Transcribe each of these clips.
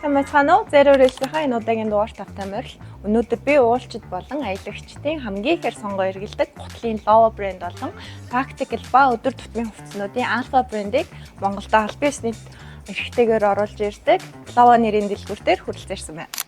Сайн байна уу? Zero Race-ийн энэ удаагийн дугаарт тавтай морил. Өнөөдөр би уулчид болон аялагчдын хамгийн ихээр сонгоо эргэлдэг гутлын Lava брэнд болон Tactical ба өдөр тутмын хувцснуудын Alpha брэндийг Монголд аль биесний эрхтэйгээр оруулж ирдэг Lava нэрийн дэлгүүртээр хүрэлцээрсэн байна.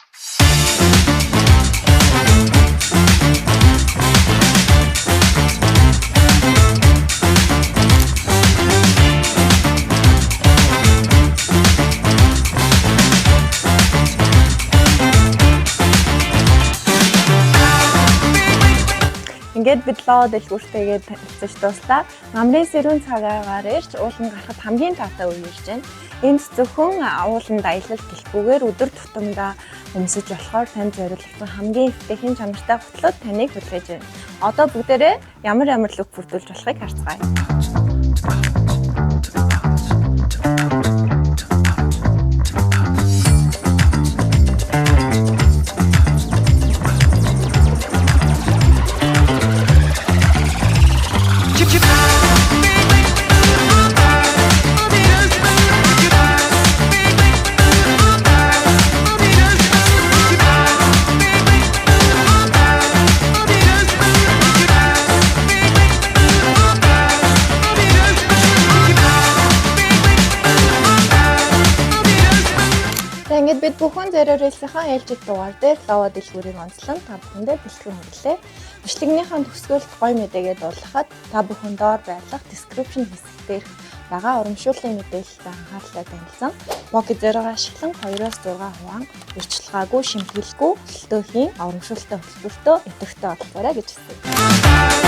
Ингээд бид Lava дэлгүүртэйгээ танилцж дуслаа. Намрын сэрүүн цагаагаар ирж ууланд гарахад хамгийн таатай үе ирж байна. Энд зөвхөн ууланд аялал гэлхгүйгээр өдөр тутамдаа өмсөж болохоор танд зориулсан хамгийн эвтэйхэн чанартай гутлууд таныг хүлээж байна. Одоо бүгдээрээ ямар лук бүрдүүлж болохыг харцгаая. Ингээд бид бүхэн Zero Race-ийн ээлжид дугаар дээр Lava дэлгүүрийг онцлон та бүхэндээ бэлтгэн хөрлөө. Бичлэгнийхаа төгсгөлд гоё мэдээгээ дуулгахад та бүхэн доор байрлах description хэсэг дээрх байгаа урамшууллын мэдээлэлтэй анхаарлаа танилцсан. Poco Zero-г ашиглан 2-6 хугаан эрчилгаагүй, шимтгэлгүй, хөлтөөхийн урамшууллтай хөтөлбөртөө идэвхтэй олгоорой гэж хүсье.